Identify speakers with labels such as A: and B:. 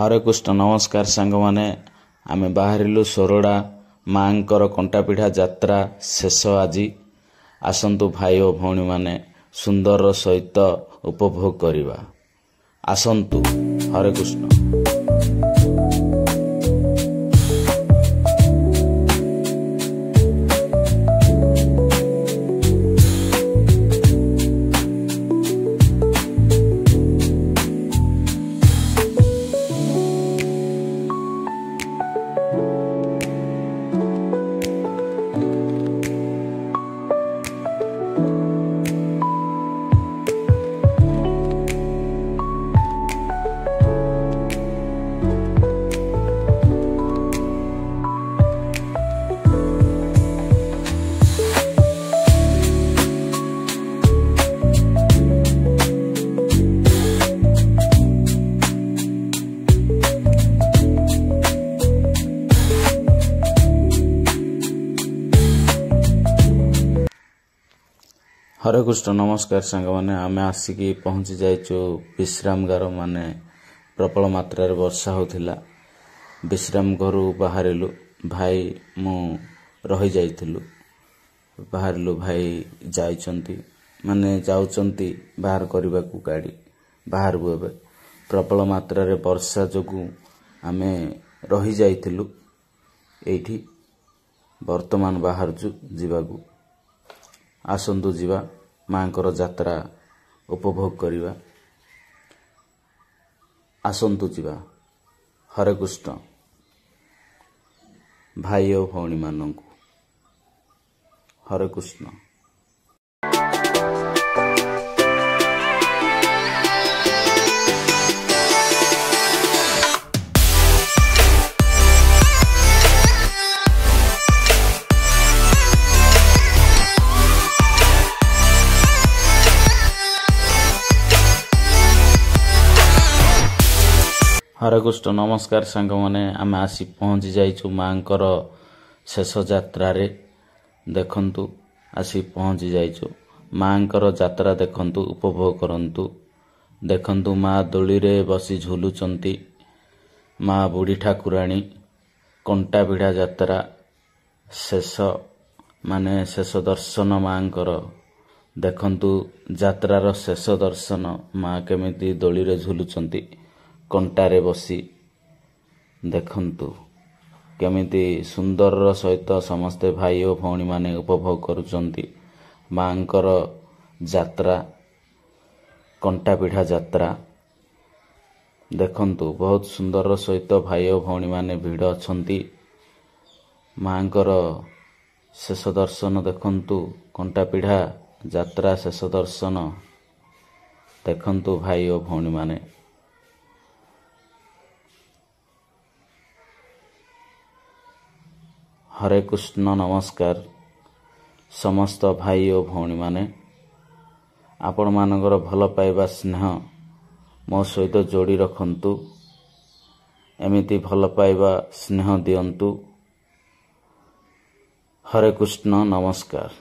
A: हरे कृष्ण नमस्कार सांग माने आमे बाहरिलु सोरडा मांकर कंटापिठा यात्रा शेष आज आसंतु भाई और भौणी माने सुंदर सहित उपभोग करिबा आसंतु। हरे कृष्ण। हरे कृष्ण नमस्कार सांग माने आमे आसिकी पहुंची जाइचो विश्राम गार माने प्रबल मात्रा रे वर्षा होथिला। विश्राम घरु बाहरिलु भाई मु रही जाइथिलु बाहरिलु भाई जाइचंती माने जाउचंती बाहर करबा को गाड़ी बाहर बुबे प्रबल मात्रा रे वर्षा जोगु आमे रही जाइथिलु एठी वर्तमान बाहर जीवागु आसंतु जीवा मांकर यात्रा उपभोग करिबा आसंतु जीवा। हरे कृष्ण भाई और भौणी मानंकु हरे कृष्ण। हरे कृष्ण नमस्कार सांग माने आमे आसी पहुंची जाइचु मांकर शेष यात्रा रे देखंतु आसी पहुंची जाइचु मांकर यात्रा देखंतु उपभोग करंतु देखंतु माँ दोली रे बसी झुलुचंती माँ बुढ़ी ठाकुराणी कंटापिठा यात्रा शेष माने शेष दर्शन मांकर देखंतु यात्रार शेष दर्शन माँ केमिति दोली रे झुलुचंती कंटारे बसी देखंतु केमिति सुंदर सहित समस्ते भाई और भौणी माने उपभोग करुचंती मांकर यात्रा कंटापिठा यात्रा देखंतु बहुत सुंदर सहित भाई और भौणी माने भिड़ अछंती मांकर शेष दर्शन देखंतु कंटापिठा यात्रा शेष दर्शन देखंतु भाई और भौणी माने। हरे कृष्ण नमस्कार समस्त भाई और भौणी माने आपण मानकर भल पाइबा स्नेह मो सहित जोड़ी रखंतु एमिति भल पाइबा स्नेह दियंतु। हरे कृष्ण नमस्कार।